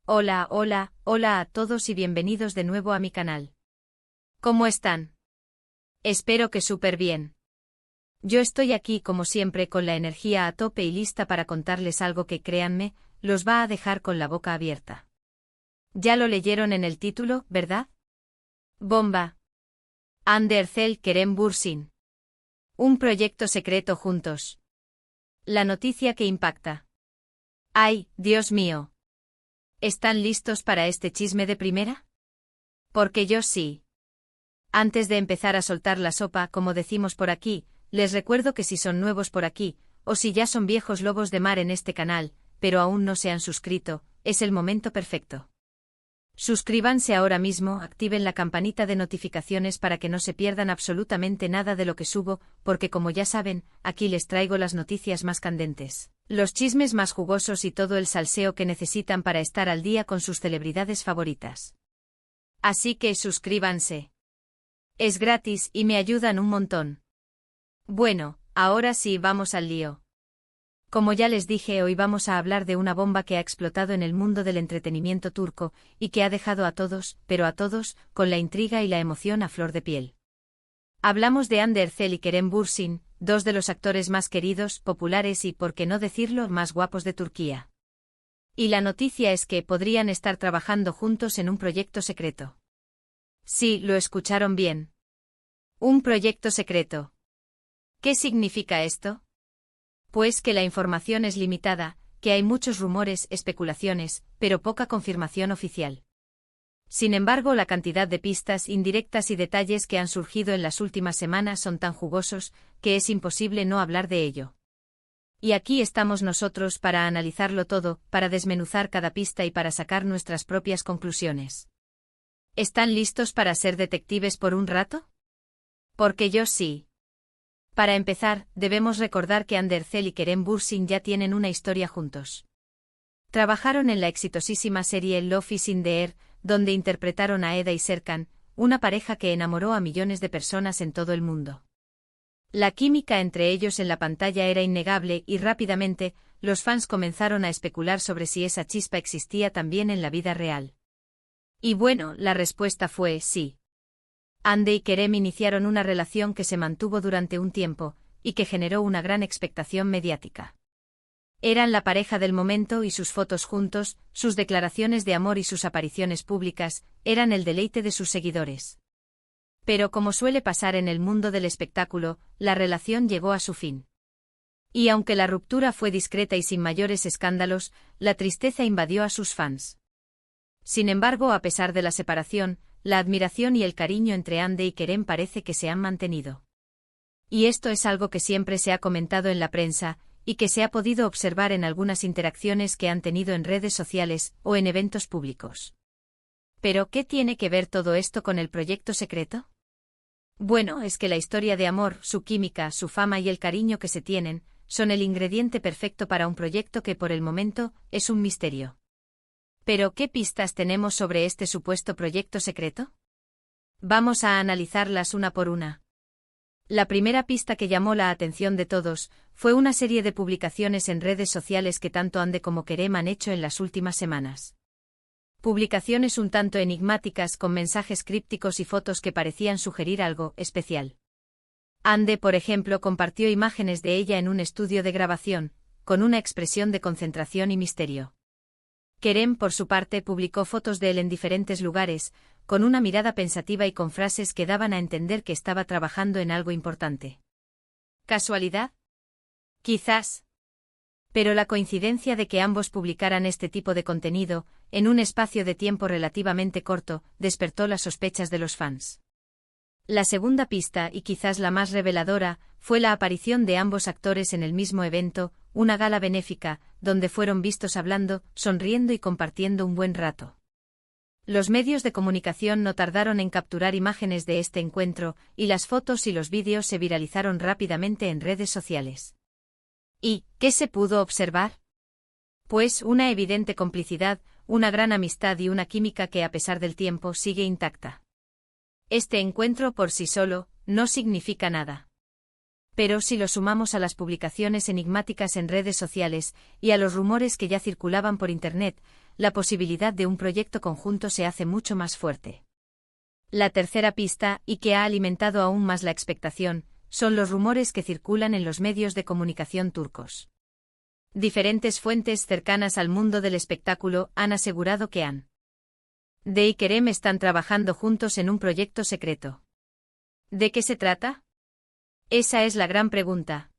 Hola, hola, hola a todos y bienvenidos de nuevo a mi canal. ¿Cómo están? Espero que súper bien. Yo estoy aquí como siempre con la energía a tope y lista para contarles algo que, créanme, los va a dejar con la boca abierta. Ya lo leyeron en el título, ¿verdad? Bomba. Andercel Kerem Bürsin. Un proyecto secreto juntos. La noticia que impacta. ¡Ay, Dios mío! ¿Están listos para este chisme de primera? Porque yo sí. Antes de empezar a soltar la sopa, como decimos por aquí, les recuerdo que si son nuevos por aquí, o si ya son viejos lobos de mar en este canal, pero aún no se han suscrito, es el momento perfecto. Suscríbanse ahora mismo, activen la campanita de notificaciones para que no se pierdan absolutamente nada de lo que subo, porque como ya saben, aquí les traigo las noticias más candentes, los chismes más jugosos y todo el salseo que necesitan para estar al día con sus celebridades favoritas. Así que suscríbanse. Es gratis y me ayudan un montón. Bueno, ahora sí vamos al lío. Como ya les dije, hoy vamos a hablar de una bomba que ha explotado en el mundo del entretenimiento turco, y que ha dejado a todos, pero a todos, con la intriga y la emoción a flor de piel. Hablamos de Andercel y Kerem Bürsin, dos de los actores más queridos, populares y, por qué no decirlo, más guapos de Turquía. Y la noticia es que podrían estar trabajando juntos en un proyecto secreto. Sí, lo escucharon bien. Un proyecto secreto. ¿Qué significa esto? Pues que la información es limitada, que hay muchos rumores, especulaciones, pero poca confirmación oficial. Sin embargo, la cantidad de pistas indirectas y detalles que han surgido en las últimas semanas son tan jugosos, que es imposible no hablar de ello. Y aquí estamos nosotros para analizarlo todo, para desmenuzar cada pista y para sacar nuestras propias conclusiones. ¿Están listos para ser detectives por un rato? Porque yo sí. Para empezar, debemos recordar que Andercel y Kerem Bürsin ya tienen una historia juntos. Trabajaron en la exitosísima serie Love is in the Air, donde interpretaron a Eda y Serkan, una pareja que enamoró a millones de personas en todo el mundo. La química entre ellos en la pantalla era innegable y rápidamente, los fans comenzaron a especular sobre si esa chispa existía también en la vida real. Y bueno, la respuesta fue sí. Ande y Kerem iniciaron una relación que se mantuvo durante un tiempo, y que generó una gran expectación mediática. Eran la pareja del momento y sus fotos juntos, sus declaraciones de amor y sus apariciones públicas, eran el deleite de sus seguidores. Pero como suele pasar en el mundo del espectáculo, la relación llegó a su fin. Y aunque la ruptura fue discreta y sin mayores escándalos, la tristeza invadió a sus fans. Sin embargo, a pesar de la separación, la admiración y el cariño entre Ande y Kerem parece que se han mantenido. Y esto es algo que siempre se ha comentado en la prensa, y que se ha podido observar en algunas interacciones que han tenido en redes sociales o en eventos públicos. ¿Pero qué tiene que ver todo esto con el proyecto secreto? Bueno, es que la historia de amor, su química, su fama y el cariño que se tienen, son el ingrediente perfecto para un proyecto que por el momento es un misterio. ¿Pero qué pistas tenemos sobre este supuesto proyecto secreto? Vamos a analizarlas una por una. La primera pista que llamó la atención de todos fue una serie de publicaciones en redes sociales que tanto Ande como Kerem han hecho en las últimas semanas. Publicaciones un tanto enigmáticas con mensajes crípticos y fotos que parecían sugerir algo especial. Ande, por ejemplo, compartió imágenes de ella en un estudio de grabación, con una expresión de concentración y misterio. Kerem, por su parte, publicó fotos de él en diferentes lugares, con una mirada pensativa y con frases que daban a entender que estaba trabajando en algo importante. ¿Casualidad? Quizás. Pero la coincidencia de que ambos publicaran este tipo de contenido, en un espacio de tiempo relativamente corto, despertó las sospechas de los fans. La segunda pista, y quizás la más reveladora, fue la aparición de ambos actores en el mismo evento, una gala benéfica, donde fueron vistos hablando, sonriendo y compartiendo un buen rato. Los medios de comunicación no tardaron en capturar imágenes de este encuentro, y las fotos y los vídeos se viralizaron rápidamente en redes sociales. ¿Y qué se pudo observar? Pues una evidente complicidad, una gran amistad y una química que a pesar del tiempo sigue intacta. Este encuentro por sí solo no significa nada. Pero si lo sumamos a las publicaciones enigmáticas en redes sociales y a los rumores que ya circulaban por Internet, la posibilidad de un proyecto conjunto se hace mucho más fuerte. La tercera pista, y que ha alimentado aún más la expectación, son los rumores que circulan en los medios de comunicación turcos. Diferentes fuentes cercanas al mundo del espectáculo han asegurado que Hande y Kerem están trabajando juntos en un proyecto secreto. ¿De qué se trata? Esa es la gran pregunta.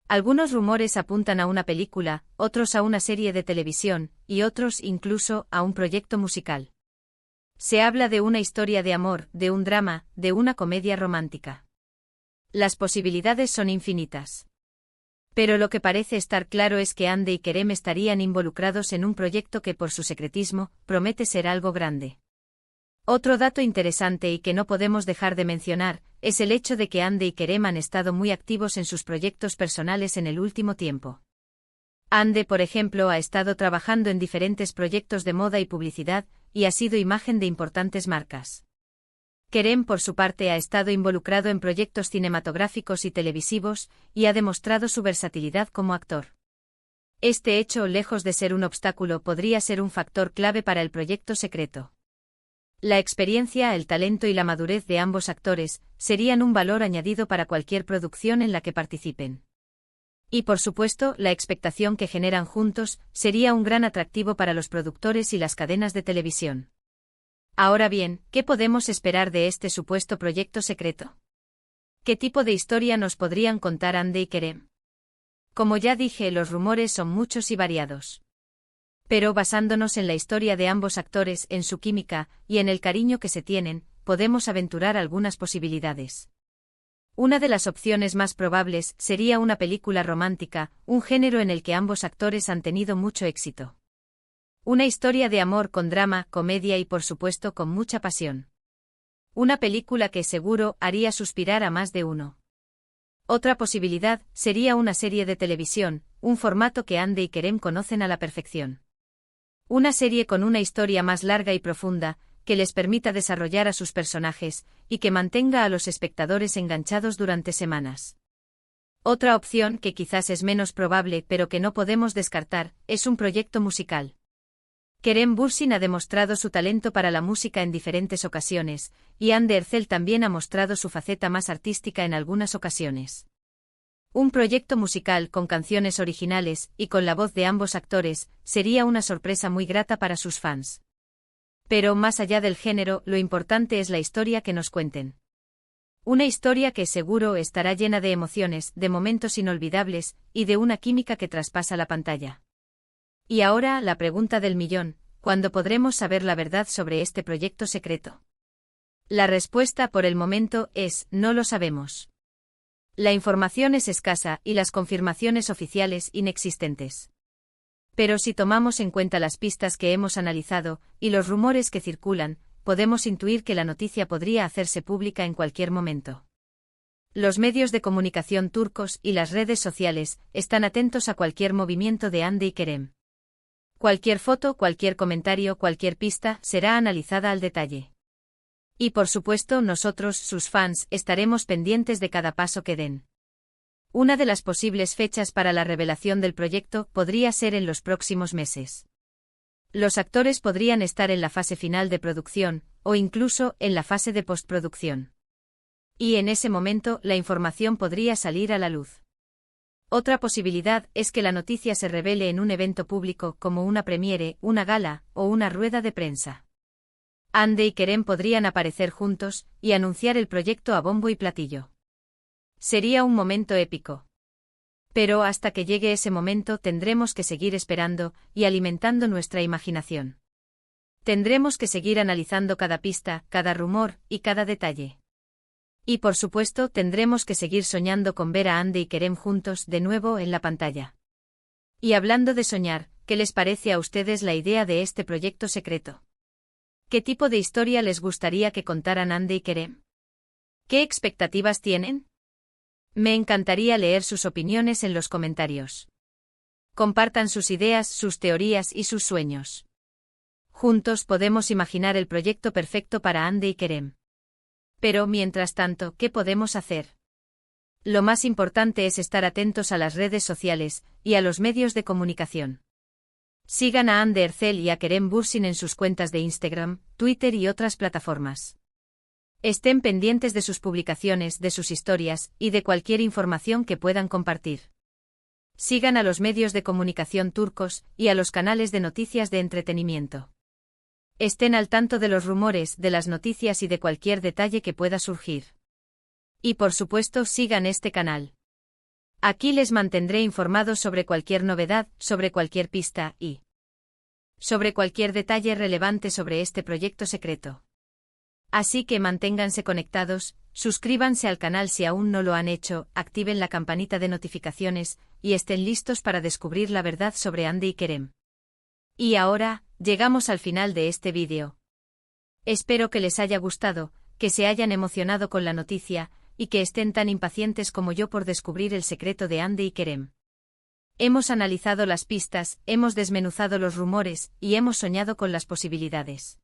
Algunos rumores apuntan a una película, otros a una serie de televisión, y otros incluso a un proyecto musical. Se habla de una historia de amor, de un drama, de una comedia romántica. Las posibilidades son infinitas. Pero lo que parece estar claro es que Hande y Kerem estarían involucrados en un proyecto que por su secretismo, promete ser algo grande. Otro dato interesante y que no podemos dejar de mencionar, es el hecho de que Hande y Kerem han estado muy activos en sus proyectos personales en el último tiempo. Hande, por ejemplo, ha estado trabajando en diferentes proyectos de moda y publicidad, y ha sido imagen de importantes marcas. Kerem, por su parte, ha estado involucrado en proyectos cinematográficos y televisivos, y ha demostrado su versatilidad como actor. Este hecho, lejos de ser un obstáculo, podría ser un factor clave para el proyecto secreto. La experiencia, el talento y la madurez de ambos actores serían un valor añadido para cualquier producción en la que participen. Y por supuesto, la expectación que generan juntos sería un gran atractivo para los productores y las cadenas de televisión. Ahora bien, ¿qué podemos esperar de este supuesto proyecto secreto? ¿Qué tipo de historia nos podrían contar Hande y Kerem? Como ya dije, los rumores son muchos y variados. Pero basándonos en la historia de ambos actores, en su química, y en el cariño que se tienen, podemos aventurar algunas posibilidades. Una de las opciones más probables sería una película romántica, un género en el que ambos actores han tenido mucho éxito. Una historia de amor con drama, comedia y por supuesto con mucha pasión. Una película que seguro haría suspirar a más de uno. Otra posibilidad sería una serie de televisión, un formato que Hande y Kerem conocen a la perfección. Una serie con una historia más larga y profunda, que les permita desarrollar a sus personajes, y que mantenga a los espectadores enganchados durante semanas. Otra opción, que quizás es menos probable pero que no podemos descartar, es un proyecto musical. Kerem Bürsin ha demostrado su talento para la música en diferentes ocasiones, y Hande Erçel también ha mostrado su faceta más artística en algunas ocasiones. Un proyecto musical con canciones originales y con la voz de ambos actores sería una sorpresa muy grata para sus fans. Pero más allá del género, lo importante es la historia que nos cuenten. Una historia que seguro estará llena de emociones, de momentos inolvidables y de una química que traspasa la pantalla. Y ahora la pregunta del millón: ¿cuándo podremos saber la verdad sobre este proyecto secreto? La respuesta por el momento es: no lo sabemos. La información es escasa y las confirmaciones oficiales inexistentes. Pero si tomamos en cuenta las pistas que hemos analizado y los rumores que circulan, podemos intuir que la noticia podría hacerse pública en cualquier momento. Los medios de comunicación turcos y las redes sociales están atentos a cualquier movimiento de Hande y Kerem. Cualquier foto, cualquier comentario, cualquier pista será analizada al detalle. Y por supuesto nosotros, sus fans, estaremos pendientes de cada paso que den. Una de las posibles fechas para la revelación del proyecto podría ser en los próximos meses. Los actores podrían estar en la fase final de producción, o incluso en la fase de postproducción. Y en ese momento la información podría salir a la luz. Otra posibilidad es que la noticia se revele en un evento público como una premiere, una gala o una rueda de prensa. Hande y Kerem podrían aparecer juntos y anunciar el proyecto a bombo y platillo. Sería un momento épico. Pero hasta que llegue ese momento tendremos que seguir esperando y alimentando nuestra imaginación. Tendremos que seguir analizando cada pista, cada rumor y cada detalle. Y por supuesto tendremos que seguir soñando con ver a Hande y Kerem juntos de nuevo en la pantalla. Y hablando de soñar, ¿qué les parece a ustedes la idea de este proyecto secreto? ¿Qué tipo de historia les gustaría que contaran Hande y Kerem? ¿Qué expectativas tienen? Me encantaría leer sus opiniones en los comentarios. Compartan sus ideas, sus teorías y sus sueños. Juntos podemos imaginar el proyecto perfecto para Hande y Kerem. Pero mientras tanto, ¿qué podemos hacer? Lo más importante es estar atentos a las redes sociales y a los medios de comunicación. Sigan a Anne Ercel y a Kerem Bürsin en sus cuentas de Instagram, Twitter y otras plataformas. Estén pendientes de sus publicaciones, de sus historias y de cualquier información que puedan compartir. Sigan a los medios de comunicación turcos y a los canales de noticias de entretenimiento. Estén al tanto de los rumores, de las noticias y de cualquier detalle que pueda surgir. Y por supuesto, sigan este canal. Aquí les mantendré informados sobre cualquier novedad, sobre cualquier pista y sobre cualquier detalle relevante sobre este proyecto secreto. Así que manténganse conectados, suscríbanse al canal si aún no lo han hecho, activen la campanita de notificaciones y estén listos para descubrir la verdad sobre Hande y Kerem. Y ahora, llegamos al final de este vídeo. Espero que les haya gustado, que se hayan emocionado con la noticia, y que estén tan impacientes como yo por descubrir el secreto de Hande y Kerem. Hemos analizado las pistas, hemos desmenuzado los rumores, y hemos soñado con las posibilidades.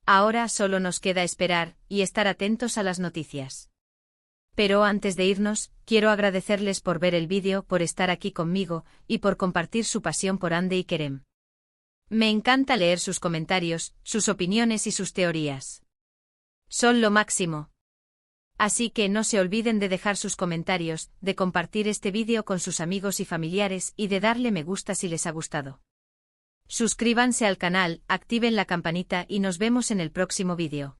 Ahora solo nos queda esperar, y estar atentos a las noticias. Pero antes de irnos, quiero agradecerles por ver el vídeo, por estar aquí conmigo, y por compartir su pasión por Hande y Kerem. Me encanta leer sus comentarios, sus opiniones y sus teorías. Son lo máximo. Así que no se olviden de dejar sus comentarios, de compartir este vídeo con sus amigos y familiares y de darle me gusta si les ha gustado. Suscríbanse al canal, activen la campanita y nos vemos en el próximo vídeo.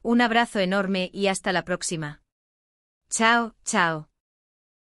Un abrazo enorme y hasta la próxima. Chao, chao.